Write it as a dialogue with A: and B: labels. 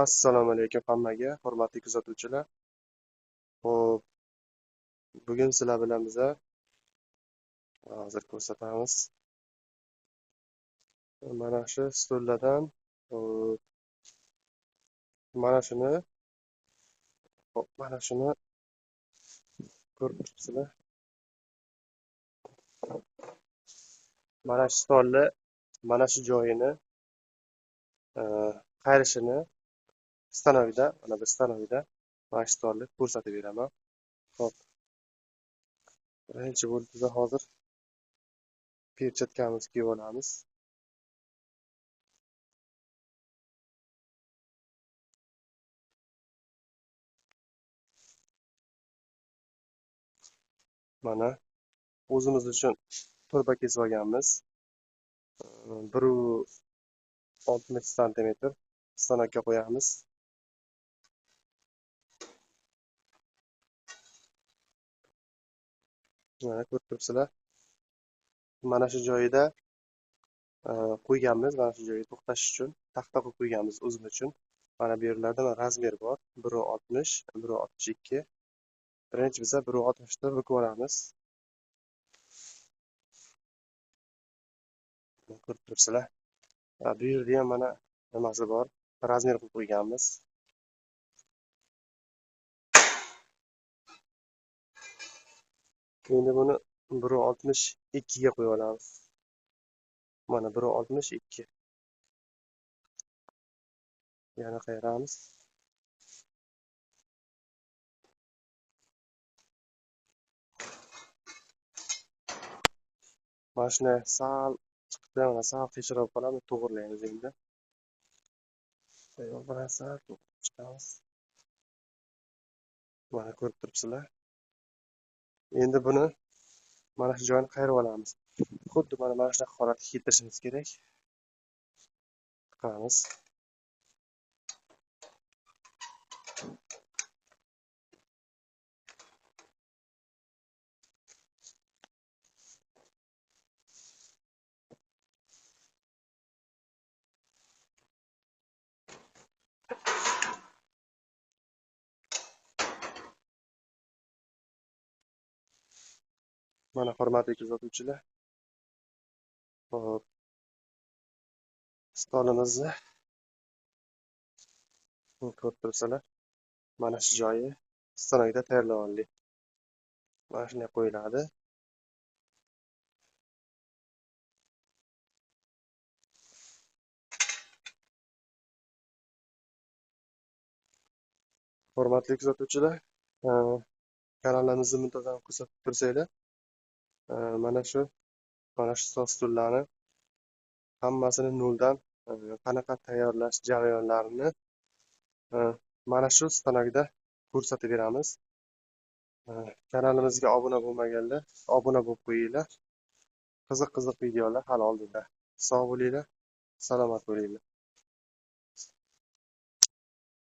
A: Assalomu alaykum hammaga, hurmatli kuzatuvchilar. Xo'p, bugun sizlar bilan hozir ko'rsatamiz. Mana shu stullardan hop, mana shuni, mana shuni ko'rib turibsizlar. Mana shu stolni, mana shu joyini, qayrishini stanovida, mana bu stanovida mana shu stolni ko'rsatib beraman. Xo'p, birinchi bo'lib biz hozir perchatkamizni kiyib olamiz. Mana o'zimiz uchun to'rba kesib olganmiz. 1,60 santimetr stanokka qo'yamiz. Mana ko'rib turibsizlar. Mana shu joyida qo'yganmiz. Mana shu joyga to'xtash uchun taxta qo'yib qo'yganmiz o'zimiz uchun. Mana bu yerlarda razmer bor. 1,60, 1,62. Birinchi biz 1,60 ni bukib olamiz. Ko'rib turibsizlar. Bu yerda ham mana nimasi bor. Razmer qilib qo'yganmiz. Endi buni 1,62 ga qo'yib olamiz. Mana 1,62. Yana qayiramiz. Mana shuni sal chiqdi, mana sal qiyshirib qolamiz, to'g'rilaymiz endi. Sayoq bilan sal chiqamiz. Mana ko'rib turibsizlar. Endi buni mana shu joyini qayirib olamiz. Xuddi mana shunaqa holatga keltirishimiz kerak. Chiqamiz. Mana hurmatli kuzatuvchilar. Hop. Stolimizni ko'rib turibsizlar. Mana shu joyi stanokda tayyorlab oldik. Mana shunday qo'yiladi. Hurmatli kuzatuvchilar, kanalimizni muntazam kuzatib tursanglar, mana shu stol stullarni hammasini noldan qanaqa tayyorlash jarayonlarini mana shu stanokda ko'rsatib beramiz. Kanalimizga obuna bo'lmaganlar obuna bo'lib qo'yinglar. Qiziq videolar hali oldinda. Sog' bo'linglar, salomat bo'linglar.